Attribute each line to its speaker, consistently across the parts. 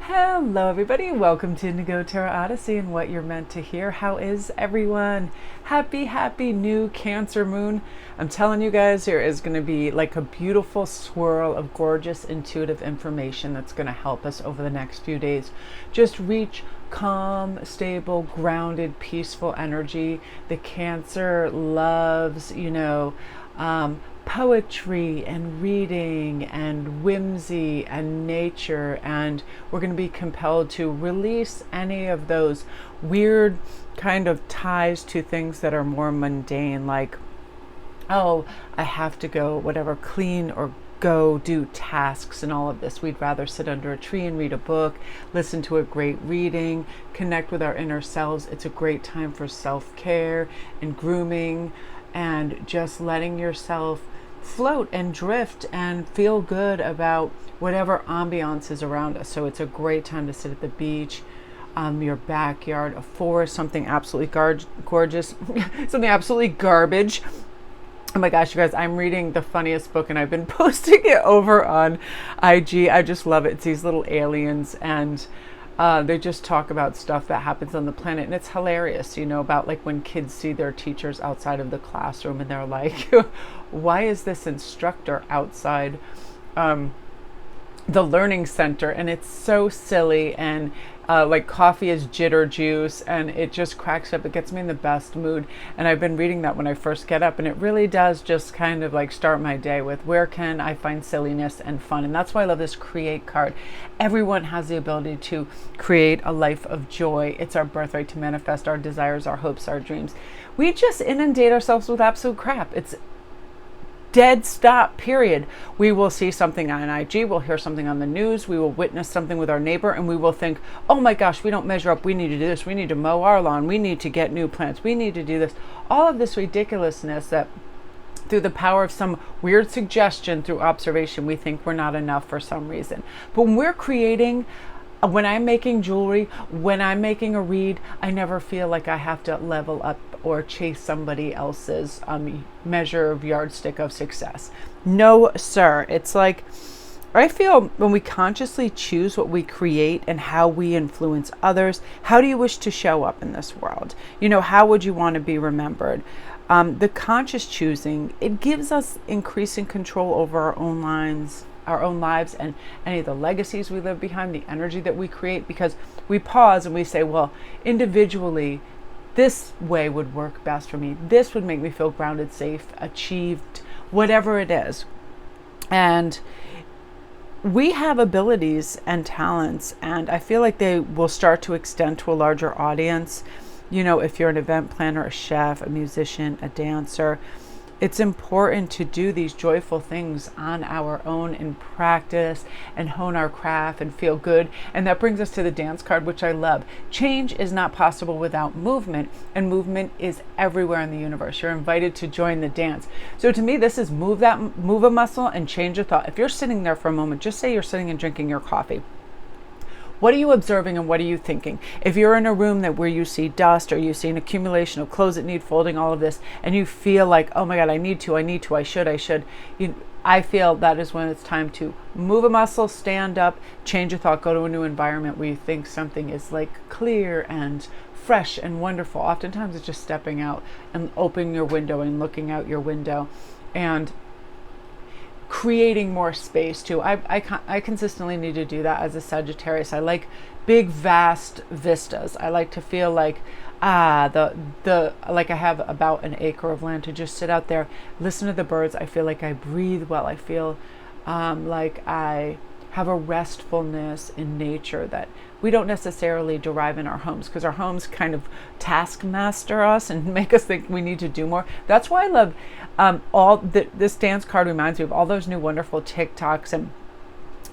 Speaker 1: Hello, everybody. Welcome to Indigo Tarot Odyssey and what you're meant to hear. How is everyone? Happy new Cancer moon. I'm telling you guys, there is going to be like a beautiful swirl of gorgeous intuitive information that's going to help us over the next few days. Just reach calm, stable, grounded, peaceful energy. The Cancer loves, poetry and reading and whimsy and nature, and we're going to be compelled to release any of those weird kind of ties to things that are more mundane, like, oh, I have to go whatever clean or go do tasks and all of this. We'd rather sit under a tree and read a book, listen to a great reading, connect with our inner selves. It's a great time for self-care and grooming and just letting yourself float and drift and feel good about whatever ambiance is around us. So it's a great time to sit at the beach, your backyard, a forest, something absolutely gorgeous, something absolutely garbage. Oh my gosh, you guys, I'm reading the funniest book and I've been posting it over on IG. I just love it. It's these little aliens and they just talk about stuff that happens on the planet, and it's hilarious, about like when kids see their teachers outside of the classroom and they're like, why is this instructor outside the learning center? And it's so silly, and like coffee is jitter juice, and it just cracks up. It gets me in the best mood, and I've been reading that when I first get up, and it really does just kind of like start my day with, where can I find silliness and fun? And that's why I love this create card. Everyone has the ability to create a life of joy. It's our birthright to manifest our desires, our hopes, our dreams. We just inundate ourselves with absolute crap. It's dead stop, period. We will see something on IG, we'll hear something on the news, we will witness something with our neighbor, and we will think, oh my gosh, we don't measure up, we need to do this, we need to mow our lawn, we need to get new plants, we need to do this. All of this ridiculousness that through the power of some weird suggestion through observation, we think we're not enough for some reason. But when we're creating, when I'm making jewelry, when I'm making a read, I never feel like I have to level up or chase somebody else's measure of yardstick of success. No, sir. It's like, I feel when we consciously choose what we create and how we influence others, how do you wish to show up in this world? How would you want to be remembered? The conscious choosing, it gives us increasing control over our own lives and any of the legacies we leave behind, the energy that we create, because we pause and we say, well, individually, this way would work best for me. This would make me feel grounded, safe, achieved, whatever it is. And we have abilities and talents, and I feel like they will start to extend to a larger audience. If you're an event planner, a chef, a musician, a dancer, it's important to do these joyful things on our own in practice and hone our craft and feel good. And that brings us to the dance card, which I love. Change is not possible without movement, and movement is everywhere in the universe. You're invited to join the dance. So to me, this is move a muscle and change a thought. If you're sitting there for a moment, just say you're sitting and drinking your coffee. What are you observing and what are you thinking? If you're in a room where you see dust or you see an accumulation of clothes that need folding, all of this, and you feel like, oh my God, I need to, I should, I feel that is when it's time to move a muscle, stand up, change a thought, go to a new environment where you think something is like clear and fresh and wonderful. Oftentimes it's just stepping out and opening your window and looking out your window and creating more space too. I consistently need to do that as a Sagittarius. I like big vast vistas. I like to feel like like I have about an acre of land to just sit out there, listen to the birds. I feel like I breathe well. I feel like I have a restfulness in nature that we don't necessarily derive in our homes, because our homes kind of taskmaster us and make us think we need to do more. That's why I love this dance card reminds me of all those new wonderful TikToks, and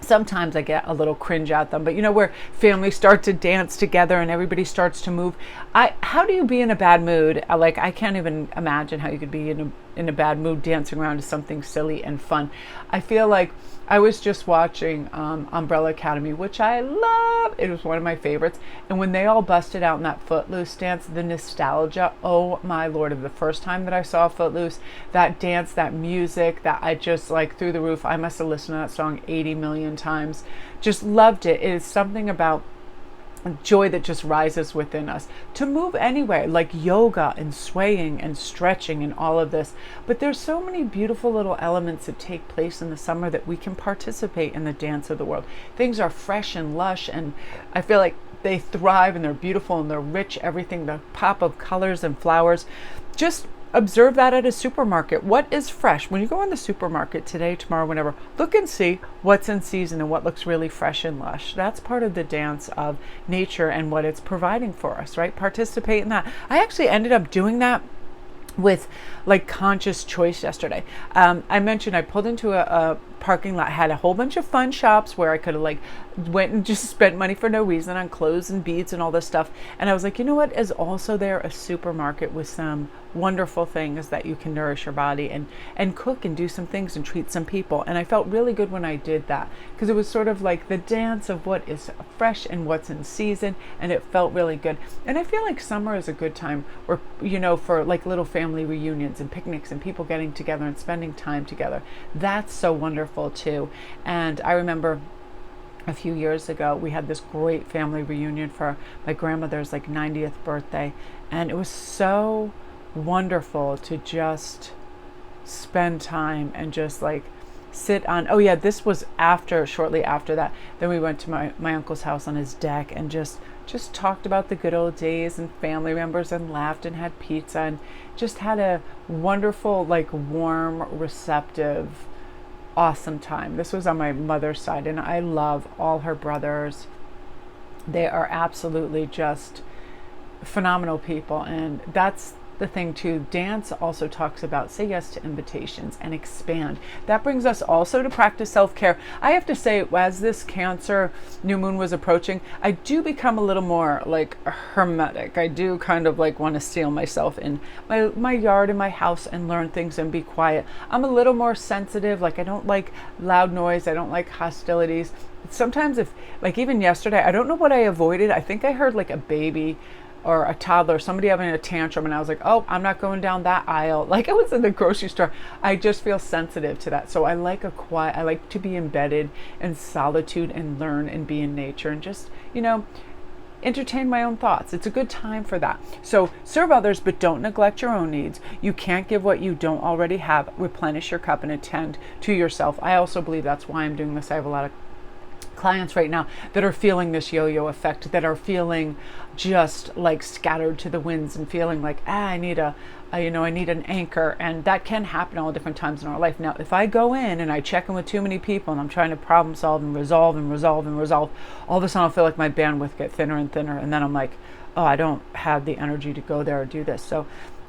Speaker 1: sometimes I get a little cringe at them, but where families start to dance together and everybody starts to move. How do you be in a bad mood? Like, I can't even imagine how you could be in a bad mood dancing around to something silly and fun. I feel like I was just watching Umbrella Academy, which I love. It was one of my favorites. And when they all busted out in that Footloose dance, the nostalgia, oh my Lord, of the first time that I saw Footloose, that dance, that music, that I just like through the roof. I must have listened to that song 80 million times. Just loved it. It is something about joy that just rises within us to move anyway, like yoga and swaying and stretching and all of this. But there's so many beautiful little elements that take place in the summer that we can participate in the dance of the world. Things are fresh and lush, and I feel like they thrive and they're beautiful and they're rich, everything, the pop of colors and flowers. Just observe that at a supermarket. What is fresh? When you go in the supermarket today, tomorrow, whenever, look and see what's in season and what looks really fresh and lush. That's part of the dance of nature and what it's providing for us, right? Participate in that. I actually ended up doing that with like conscious choice yesterday. I mentioned I pulled into a parking lot, had a whole bunch of fun shops where I could have like went and just spent money for no reason on clothes and beads and all this stuff. And I was like, you know what is also there? A supermarket with some wonderful things that you can nourish your body and cook and do some things and treat some people. And I felt really good when I did that, because it was sort of like the dance of what is fresh and what's in season, and it felt really good. And I feel like summer is a good time where, you know, for like little family reunions and picnics and people getting together and spending time together. That's so wonderful too. And I remember a few years ago, we had this great family reunion for my grandmother's like 90th birthday. And it was so wonderful to just spend time and just like sit on, oh yeah, this was shortly after that. Then we went to my uncle's house on his deck and just talked about the good old days and family members and laughed and had pizza and just had a wonderful, like warm, receptive, awesome time. This was on my mother's side, and I love all her brothers. They are absolutely just phenomenal people, and that's the thing too. Dance also talks about say yes to invitations and expand. That brings us also to practice self-care. I have to say, as this Cancer new moon was approaching, I do become a little more like hermetic. I do kind of like want to seal myself in my yard and my house and learn things and be quiet. I'm a little more sensitive. Like I don't like loud noise. I don't like hostilities. Sometimes if like even yesterday, I don't know what I avoided. I think I heard like a baby or a toddler, somebody having a tantrum, and I was like, oh, I'm not going down that aisle. Like I was in the grocery store. I just feel sensitive to that. So I like I like to be embedded in solitude and learn and be in nature and just, you know, entertain my own thoughts. It's a good time for that. So serve others, but don't neglect your own needs. You can't give what you don't already have. Replenish your cup and attend to yourself. I also believe that's why I'm doing this. I have a lot of clients right now that are feeling this yo-yo effect, that are feeling just like scattered to the winds and feeling like, I need I need an anchor. And that can happen all different times in our life. Now, if I go in and I check in with too many people and I'm trying to problem solve and resolve, all of a sudden I'll feel like my bandwidth get thinner and thinner. And then I'm like, oh, I don't have the energy to go there or do this. So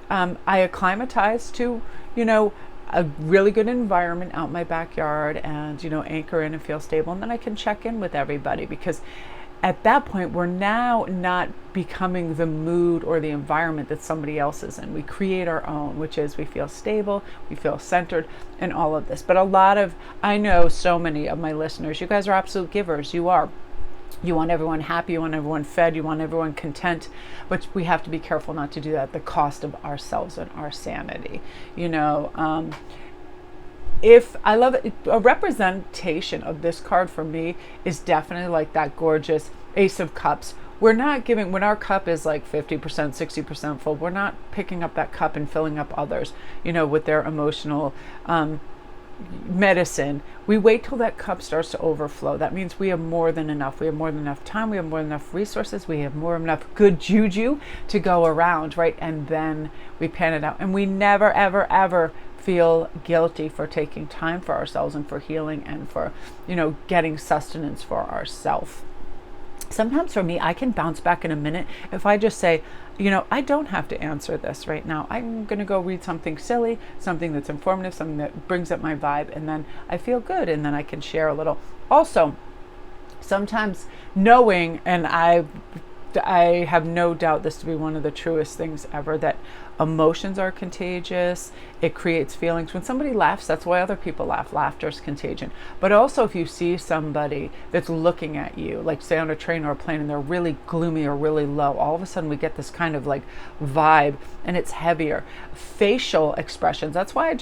Speaker 1: I acclimatize to, a really good environment out in my backyard and, anchor in and feel stable. And then I can check in with everybody, because at that point, we're now not becoming the mood or the environment that somebody else is in. We create our own, which is we feel stable, we feel centered, and all of this. But I know so many of my listeners, you guys are absolute givers. You are. You want everyone happy, you want everyone fed, you want everyone content, but we have to be careful not to do that at the cost of ourselves and our sanity. If I love it, a representation of this card for me is definitely like that gorgeous Ace of Cups. We're not giving, when our cup is like 50%, 60% full, we're not picking up that cup and filling up others, with their emotional medicine. We wait till that cup starts to overflow. That means we have more than enough. We have more than enough time. We have more than enough resources. We have more than enough good juju to go around, right? And then we pan it out. And we never, ever, ever feel guilty for taking time for ourselves and for healing and for, getting sustenance for ourselves. Sometimes for me, I can bounce back in a minute if I just say, I don't have to answer this right now. I'm going to go read something silly, something that's informative, something that brings up my vibe, and then I feel good, and then I can share a little. Also, sometimes knowing, and I have no doubt this to be one of the truest things ever, that Emotions are contagious. It creates feelings. When somebody laughs, that's why other people laugh. Laughter is contagion. But also, if you see somebody that's looking at you, like say on a train or a plane, and they're really gloomy or really low, all of a sudden we get this kind of like vibe, and it's heavier. Facial expressions. That's why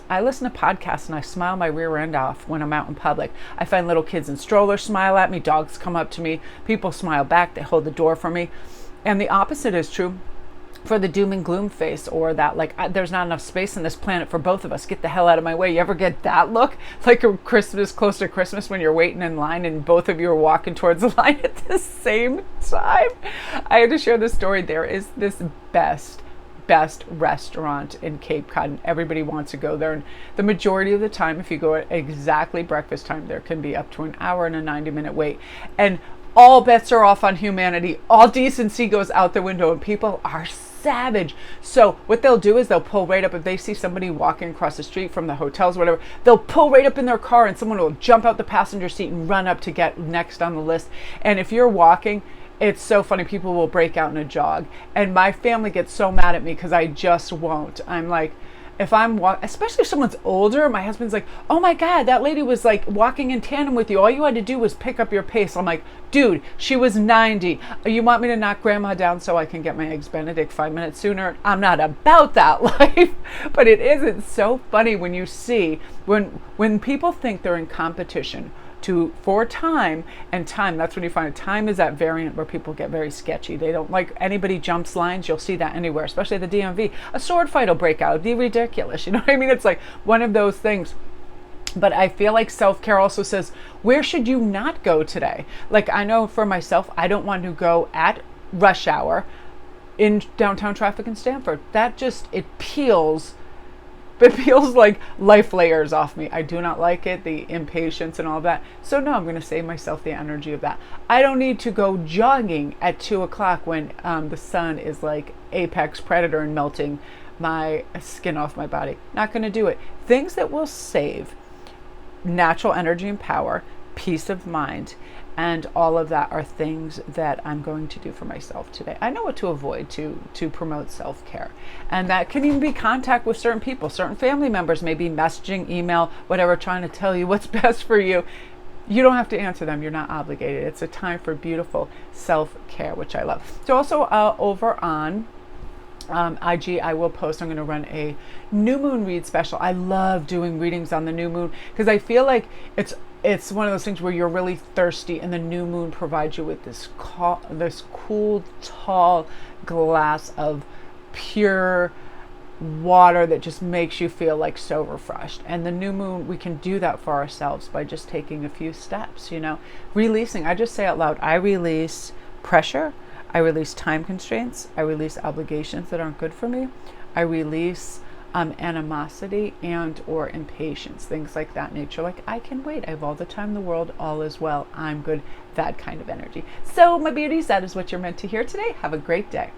Speaker 1: I listen to podcasts and I smile my rear end off when I'm out in public. I find little kids in strollers smile at me. Dogs come up to me. People smile back. They hold the door for me. And the opposite is true for the doom and gloom face, or that like there's not enough space on this planet for both of us, get the hell out of my way. You ever get that look like a Christmas, close to Christmas, when you're waiting in line and both of you are walking towards the line at the same time? I had to share this story. There is this best restaurant in Cape Cod, and everybody wants to go there, and the majority of the time, if you go at exactly breakfast time, there can be up to an hour and a 90-minute wait, and all bets are off on humanity. All decency goes out the window, and people are savage. So what they'll do is they'll pull right up. If they see somebody walking across the street from the hotels, whatever, they'll pull right up in their car, and someone will jump out the passenger seat and run up to get next on the list. And if you're walking, it's so funny. People will break out in a jog, and my family gets so mad at me because I just won't. I'm like, if I'm especially if someone's older, my husband's like, oh my God, that lady was like walking in tandem with you. All you had to do was pick up your pace. I'm like, dude, she was 90. You want me to knock grandma down so I can get my Eggs Benedict 5 minutes sooner? I'm not about that life. But it is, it's so funny when you see, when people think they're in competition for time, and time, that's when you find time is that variant where people get very sketchy. They don't like anybody jumps lines. You'll see that anywhere, especially at the DMV. A sword fight will break out. It'd be ridiculous. You know what I mean? It's like one of those things. But I feel like self-care also says, where should you not go today? Like, I know for myself, I don't want to go at rush hour in downtown traffic in Stamford. That just, it peels like life layers off me. I do not like it, the impatience and all that. So no, I'm going to save myself the energy of that. I don't need to go jogging at 2 o'clock when the sun is like apex predator and melting my skin off my body. Not going to do it. Things that will save natural energy and power, peace of mind, and all of that are things that I'm going to do for myself today. I know what to avoid to promote self-care. And that can even be contact with certain people. Certain family members may be messaging, email, whatever, trying to tell you what's best for you. You don't have to answer them. You're not obligated. It's a time for beautiful self-care, which I love. So also over on IG, I will post, I'm going to run a new moon read special. I love doing readings on the new moon because I feel like it's one of those things where you're really thirsty, and the new moon provides you with this cool, tall glass of pure water that just makes you feel like so refreshed. And the new moon, we can do that for ourselves by just taking a few steps, releasing. I just say out loud, I release pressure, I release time constraints, I release obligations that aren't good for me, I release animosity and or impatience, things like that nature. Like, I can wait, I have all the time in the world, all is well, I'm good, that kind of energy. So my beauties, that is what you're meant to hear today. Have a great day.